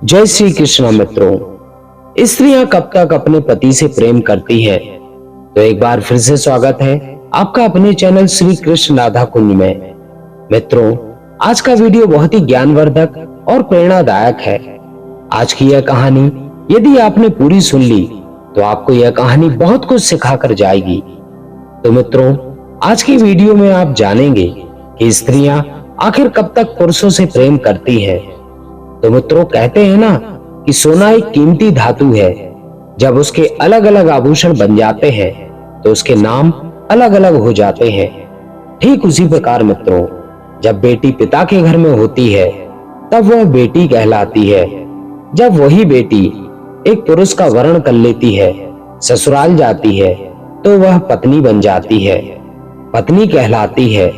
जय श्री कृष्ण मित्रों। स्त्रियां कब तक अपने पति से प्रेम करती हैं? तो एक बार फिर से स्वागत है आपका अपने चैनल श्री कृष्ण राधा कुंज में। मित्रों, आज का वीडियो बहुत ही ज्ञानवर्धक और प्रेरणादायक है। आज की यह कहानी यदि आपने पूरी सुन ली तो आपको यह कहानी बहुत कुछ सिखा कर जाएगी। तो मित्रों, आज की वीडियो में आप जानेंगे कि स्त्रियां आखिर कब तक पुरुषों से प्रेम करती हैं। तो मित्रों, कहते हैं ना कि सोना एक कीमती धातु है। जब उसके अलग अलग आभूषण बन जाते हैं तो उसके नाम अलग अलग हो जाते हैं। ठीक उसी प्रकार मित्रों, जब बेटी पिता के घर में होती है तब वह बेटी कहलाती है। जब वही बेटी एक पुरुष का वर्ण कर लेती है, ससुराल जाती है, तो वह पत्नी बन जाती है, पत्नी कहलाती है।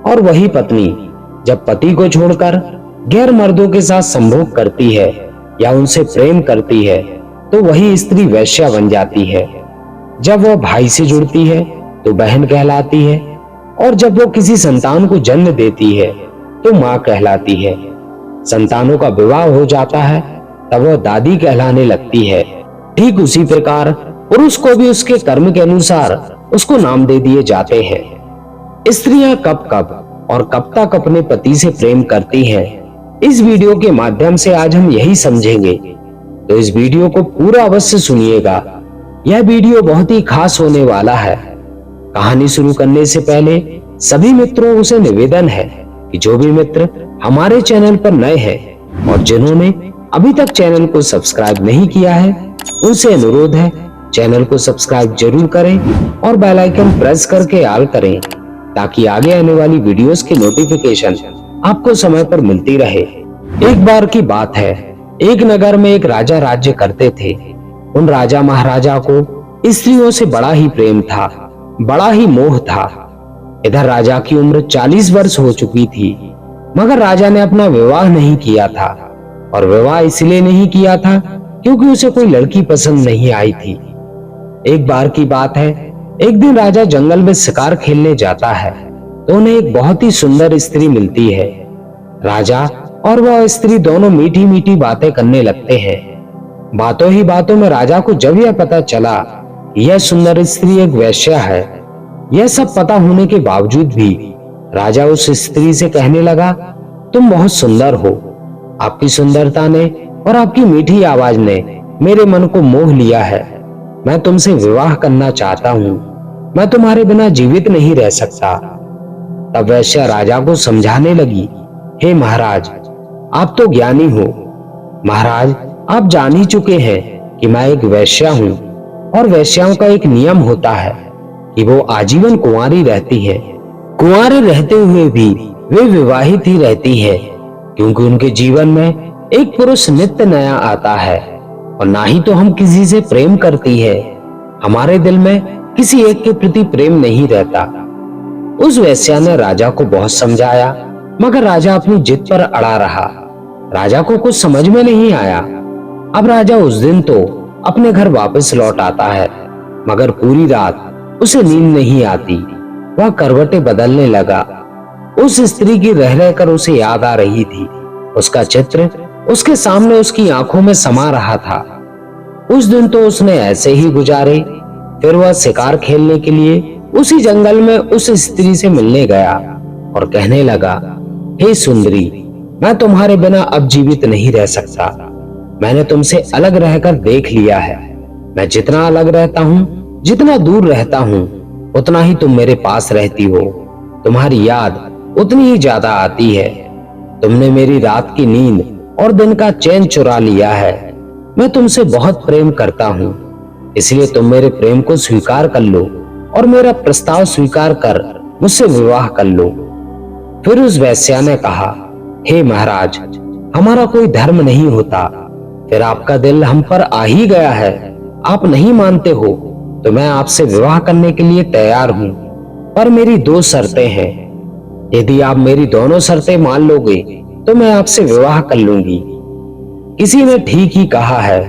और वही पत्नी जब पति को छोड़कर गैर मर्दों के साथ संभोग करती है या उनसे प्रेम करती है तो वही स्त्री वैश्या बन जाती है। जब वह भाई से जुड़ती है तो बहन कहलाती है, और जब वो किसी संतान को जन्म देती है तो मां कहलाती है। संतानों का विवाह हो जाता है तब वह दादी कहलाने लगती है। ठीक उसी प्रकार पुरुष को भी उसके कर्म के अनुसार उसको नाम दे दिए जाते हैं। स्त्रियां कब कब और कब तक अपने पति से प्रेम करती हैं, इस वीडियो के माध्यम से आज हम यही समझेंगे। तो इस वीडियो को पूरा अवश्य सुनिएगा। यह वीडियो बहुत ही खास होने वाला है। कहानी शुरू करने से पहले सभी मित्रों से निवेदन है कि जो भी मित्र हमारे चैनल पर नए हैं और जिन्होंने अभी तक चैनल को सब्सक्राइब नहीं किया है, उनसे अनुरोध है चैनल को सब्सक्राइब जरूर करें और बेल आइकन प्रेस करके ऑल करें, ताकि आगे आने वाली वीडियोस की नोटिफिकेशन आपको समय पर मिलती रहे। एक बार की बात है, एक नगर में एक राजा राज्य करते थे। उन राजा महाराजा को स्त्रियों से बड़ा ही प्रेम था, बड़ा ही मोह था। इधर राजा की उम्र 40 वर्ष हो चुकी थी, मगर राजा ने अपना विवाह नहीं किया था। और विवाह इसलिए नहीं किया था क्योंकि उसे कोई लड़की पसंद नहीं आई थी। एक बार की बात है, एक दिन राजा जंगल में शिकार खेलने जाता है तो उन्हें एक बहुत ही सुंदर स्त्री मिलती है। राजा और वह स्त्री दोनों मीठी मीठी बातें करने लगते हैं। बातों ही बातों में राजा को जब यह पता चला कि यह सुंदर स्त्री एक वेश्या है, यह सब पता होने के बावजूद भी राजा उस स्त्री से कहने लगा, तुम बहुत सुंदर हो। आपकी सुंदरता ने और आपकी मीठी आवाज ने मेरे मन को मोह लिया है। मैं तुमसे विवाह करना चाहता हूँ। मैं तुम्हारे बिना जीवित नहीं रह सकता। तब वैश्या राजा को समझाने लगी, हे महाराज, आप तो ज्ञानी हो। महाराज, आप जान ही चुके हैं कि मैं एक वैश्या हूँ, और वैश्याओं का एक नियम होता है कि वो आजीवन कुंवारी रहती है। कुंवारे रहते हुए भी वे विवाहित ही रहती है, क्योंकि उनके जीवन में एक पुरुष नित्य नया आता है, और ना ही तो हम किसी से प्रेम करती है। हमारे दिल में किसी एक के प्रति प्रेम नहीं रहता। उस वेश्या ने राजा को बहुत समझाया, मगर राजा अपनी जिद पर अड़ा रहा। राजा को कुछ समझ में नहीं आया। अब राजा उस दिन तो अपने घर वापस लौट आता है, मगर पूरी रात उसे नींद नहीं आती। वह करवटें बदलने लगा। उस स्त्री की रह रहकर उसे याद आ रही थी। उसका चित्र उसके सामने उसकी आंखों में समा रहा था। उस दिन तो उसने ऐसे ही गुजारे। फिर वह शिकार खेलने के लिए उसी जंगल में उस स्त्री से मिलने गया और कहने लगा, हे सुंदरी, मैं तुम्हारे बिना अब जीवित नहीं रह सकता। मैंने तुमसे अलग रहकर देख लिया है। मैं जितना अलग रहता हूँ, जितना दूर रहता हूँ, उतना ही तुम मेरे पास रहती हो। तुम्हारी याद उतनी ही ज्यादा आती है। तुमने मेरी रात की नींद और दिन का चैन चुरा लिया है। मैं तुमसे बहुत प्रेम करता हूँ, इसलिए तुम मेरे प्रेम को स्वीकार कर लो और मेरा प्रस्ताव स्वीकार कर मुझसे विवाह कर लो। फिर उस वैश्या ने कहा, हे महाराज, हमारा कोई धर्म नहीं होता। फिर आपका दिल हम पर आ ही गया है। आप नहीं मानते हो तो मैं आपसे विवाह करने के लिए तैयार हूँ, पर मेरी 2 शर्तें हैं। यदि आप मेरी दोनों शर्तें मान लोगे तो मैं आपसे विवाह कर लूंगी। किसी ने ठीक ही कहा है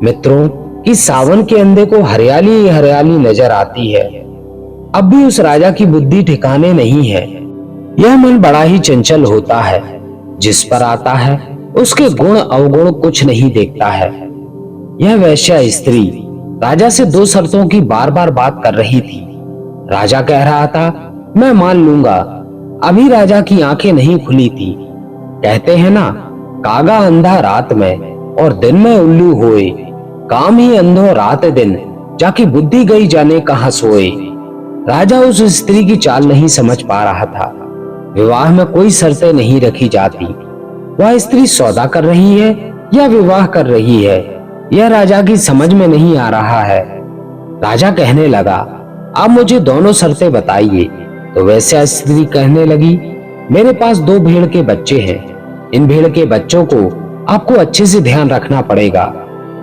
मित्रों कि सावन के अंधे को हरियाली ही हरियाली नजर आती है। अब भी उस राजा की बुद्धि ठिकाने नहीं है। यह मन बड़ा ही चंचल होता है। जिस पर आता है उसके गुण अवगुण कुछ नहीं देखता है। यह वैश्या स्त्री राजा से दो शर्तों की बार बार बात कर रही थी। राजा कह रहा था, मैं मान लूंगा। अभी राजा की आंखें नहीं खुली थी। कहते हैं ना, कागा अंधा रात में और दिन में उल्लू होए, काम ही अंधो रात दिन, जाके बुद्धि गई जाने कहां सोए। राजा उस स्त्री की चाल नहीं समझ पा रहा था। विवाह में कोई शर्तें नहीं रखी जाती। वह स्त्री सौदा कर रही है या विवाह कर रही है, यह राजा की समझ में नहीं आ रहा है। राजा कहने लगा, आप मुझे दोनों शर्तें बताइए। तो वैश्या स्त्री कहने लगी, मेरे पास 2 भेड़ के बच्चे हैं। इन भेड़ के बच्चों को आपको अच्छे से ध्यान रखना पड़ेगा।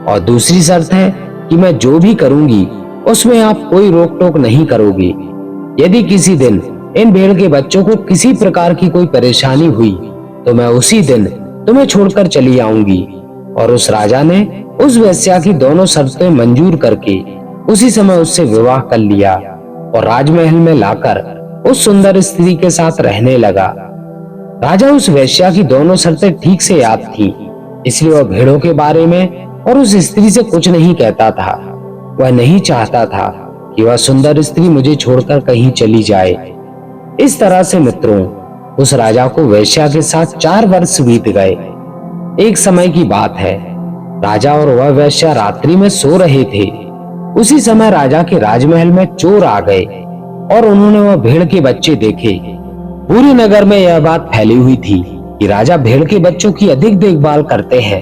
और दूसरी शर्त है कि मैं जो भी करूंगी उसमें आप कोई रोक टोक नहीं करोगे। यदि किसी दिन इन भेड़ के बच्चों को किसी प्रकार की कोई परेशानी हुई तो मैं उसी दिन तुम्हें छोड़कर चली आऊंगी। और उस राजा ने उस वेश्या की दोनों शर्तें मंजूर करके उसी समय उससे विवाह कर लिया और राजमहल में लाकर उस सुंदर स्त्री के साथ रहने लगा। राजा उस वेश्या की दोनों शर्तें ठीक से याद थी, इसलिए वह भेड़ों के बारे में और उस स्त्री से कुछ नहीं कहता था। वह नहीं चाहता था कि वह सुंदर स्त्री मुझे छोड़कर कहीं चली जाए। इस तरह से मित्रों, उस राजा को वेश्या के साथ 4 वर्ष बीत गए। एक समय की बात है, राजा और वह वेश्या रात्रि में सो रहे थे। उसी समय राजा के राजमहल में चोर आ गए और उन्होंने वह भेड़ के बच्चे देखे। पूरे नगर में यह बात फैली हुई थी कि राजा भेड़ के बच्चों की अधिक देखभाल करते हैं।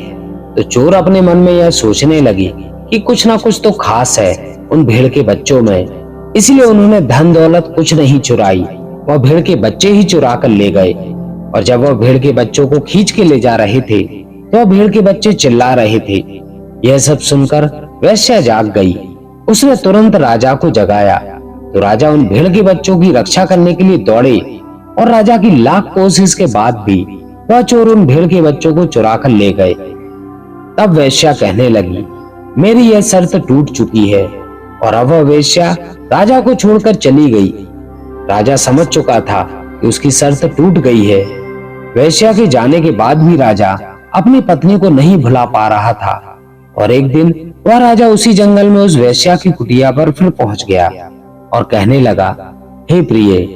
तो चोर अपने मन में यह सोचने लगे कि कुछ ना कुछ तो खास है उन भेड़ के बच्चों में, इसलिए उन्होंने धन दौलत कुछ नहीं चुराई, वह भेड़ के बच्चे ही चुरा कर ले गए। और जब वह भेड़ के बच्चों को खींच के ले जा रहे थे तो वह भेड़ के बच्चे चिल्ला रहे थे। यह सब सुनकर वेश्या जाग गई। उसने तुरंत राजा को जगाया। तो राजा उन भेड़ के बच्चों की रक्षा करने के लिए दौड़े और राजा की लाख कोशिश के बाद भी वह चोर उन भेड़ के बच्चों को चुरा कर ले गए। तब वेश्या कहने लगी, मेरी यह शर्त टूट चुकी है। और अब वह वेश्या राजा को छोड़कर चली गई। राजा समझ चुका था कि उसकी शर्त टूट गई है। वेश्या के जाने के बाद भी राजा अपनी पत्नी को नहीं भुला पा रहा था। और एक दिन वह राजा उसी जंगल में उस वेश्या की कुटिया पर फिर पहुंच गया और कहने लगा, हे प्रिय,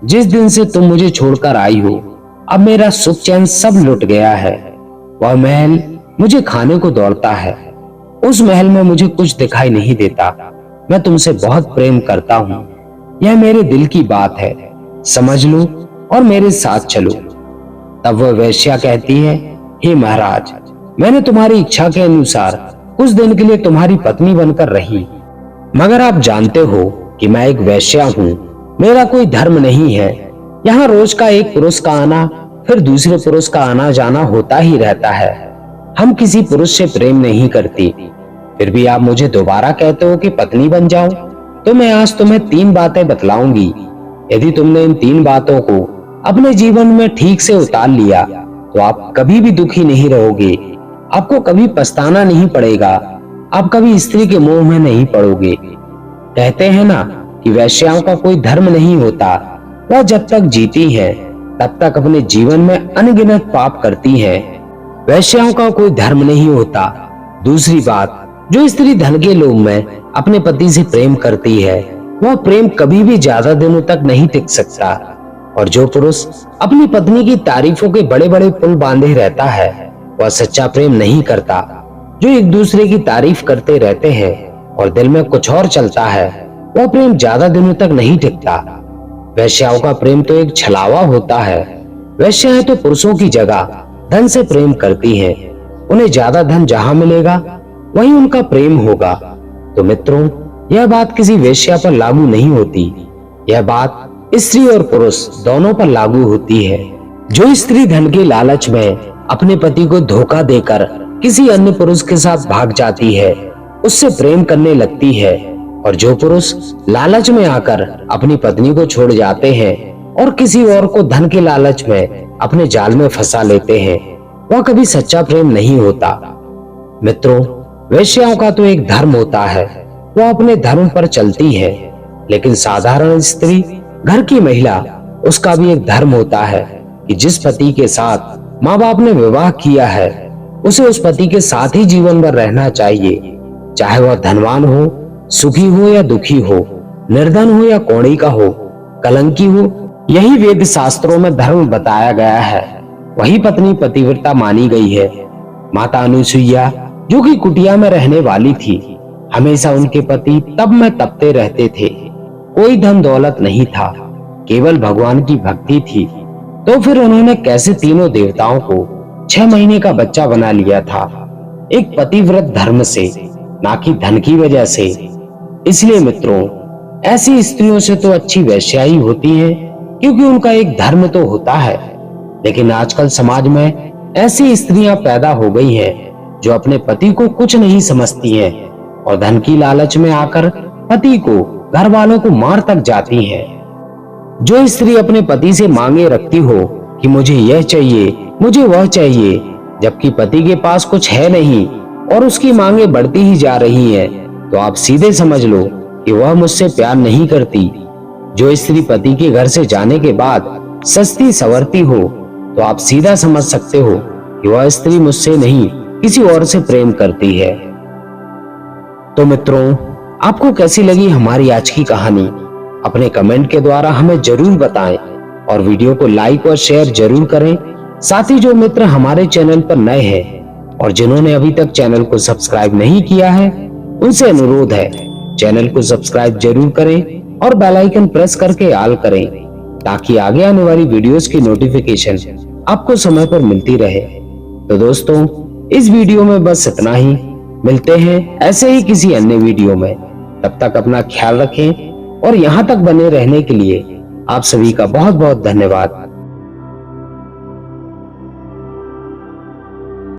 जिस दिन से तुम मुझे छोड़कर आई हो, अब मेरा सुख चैन सब लुट गया है। वह महल मुझे खाने को दौड़ता है, उस महल में मुझे कुछ दिखाई नहीं देता। मैं तुमसे बहुत प्रेम करता हूँ, यह मेरे दिल की बात है, समझ लो और मेरे साथ चलो। तब वह वेश्या कहती है, हे महाराज, मैंने तुम्हारी इच्छा के अनुसार कुछ दिन के लिए तुम्हारी पत्नी बनकर रही, मगर आप जानते हो कि मैं एक वेश्या हूँ, मेरा कोई धर्म नहीं है। यहाँ रोज का एक पुरुष का आना फिर दूसरे पुरुष का आना जाना होता ही रहता है। हम किसी पुरुष से प्रेम नहीं करती, फिर भी आप मुझे दोबारा कहते हो कि पत्नी बन जाओ। तो मैं आज तुम्हें 3 बातें बतलाऊंगी। यदि तुमने इन 3 बातों को अपने जीवन में ठीक से उतार लिया तो आप कभी भी दुखी नहीं रहोगे, आपको कभी पछताना नहीं पड़ेगा, आप कभी स्त्री के मोह में नहीं पड़ोगे। कहते हैं ना कि वैश्याओं का कोई धर्म नहीं होता, वह जब तक जीती है तब तक अपने जीवन में अनगिनत पाप करती है। वैश्याओं का कोई धर्म नहीं होता। दूसरी बात, जो स्त्री धन के लोभ में अपने पति से प्रेम करती है, वह प्रेम कभी भी ज्यादा दिनों तक नहीं टिक सकता। और जो पुरुष अपनी पत्नी की तारीफों के बड़े बड़े पुल बांधे रहता है, वह सच्चा प्रेम नहीं करता। जो एक दूसरे की तारीफ करते रहते हैं और दिल में कुछ और चलता है, वह प्रेम ज्यादा दिनों तक नहीं टिकता। वैश्याओं का प्रेम तो एक छलावा होता है। वैश्याएं तो पुरुषों की जगह धन से प्रेम करती हैं। उन्हें ज्यादा धन जहां मिलेगा वहीं उनका प्रेम होगा। तो मित्रों, यह बात किसी वेश्या पर लागू नहीं होती, यह बात स्त्री और पुरुष दोनों पर लागू होती है। जो स्त्री धन के लालच में अपने पति को धोखा देकर किसी अन्य पुरुष के साथ भाग जाती है, उससे प्रेम करने लगती है, और जो पुरुष लालच में आकर अपनी पत्नी को छोड़ जाते हैं और किसी और को धन के लालच में अपने जाल में फंसा लेते हैं, वह कभी सच्चा प्रेम नहीं होता। मित्रों, वेश्याओं का तो एक धर्म होता है, वह अपने धर्म पर चलती है। लेकिन साधारण स्त्री, घर की महिला, उसका भी एक धर्म होता है कि जिस पति के साथ माँ बाप ने विवाह किया है उसे उस पति के साथ ही जीवन भर रहना चाहिए, चाहे वह धनवान हो, सुखी हो या दुखी हो, निर्धन हो या कोढ़ी का हो, कलंकी हो। यही वेद शास्त्रों में धर्म बताया गया है। वही पत्नी पतिव्रता मानी गई है। माता अनुसुईया जो कि कुटिया में रहने वाली थी, हमेशा उनके पति तब में तपते रहते थे। कोई धन दौलत नहीं था, केवल भगवान की भक्ति थी। तो फिर उन्होंने कैसे तीनों देवताओं को 6 महीने का बच्चा बना लिया था? एक पतिव्रत धर्म से, ना कि धन की वजह से। इसलिए मित्रों, ऐसी स्त्रियों से तो अच्छी वेश्या ही होती है, क्योंकि उनका एक धर्म तो होता है। लेकिन आजकल समाज में ऐसी स्त्रियां पैदा हो गई हैं जो अपने पति को कुछ नहीं समझती हैं और धन की लालच में आकर पति को, घर वालों को मार तक जाती हैं। जो स्त्री अपने पति से मांगे रखती हो कि मुझे यह चाहिए, मुझे वह चाहिए, जबकि पति के पास कुछ है नहीं और उसकी मांगे बढ़ती ही जा रही हैं, तो आप सीधे समझ लो कि वह मुझसे प्यार नहीं करती। जो स्त्री पति के घर से जाने के बाद सस्ती संवरती हो, तो आप सीधा समझ सकते हो कि वह स्त्री मुझसे नहीं किसी और से प्रेम करती है। तो मित्रों, आपको कैसी लगी हमारी आज की कहानी? अपने कमेंट के द्वारा हमें जरूर बताएं और वीडियो को लाइक और शेयर जरूर करें। साथ ही जो मित्र हमारे चैनल पर नए हैं और जिन्होंने अभी तक चैनल को सब्सक्राइब नहीं किया है, उनसे अनुरोध है चैनल को सब्सक्राइब जरूर करें और बेल आइकन प्रेस करके ऑल करें, ताकि आगे आने वाली वीडियोस की नोटिफिकेशन आपको समय पर मिलती रहे। तो दोस्तों, इस वीडियो में बस इतना ही। मिलते हैं ऐसे ही किसी अन्य वीडियो में। तब तक अपना ख्याल रखें और यहाँ तक बने रहने के लिए आप सभी का बहुत बहुत धन्यवाद।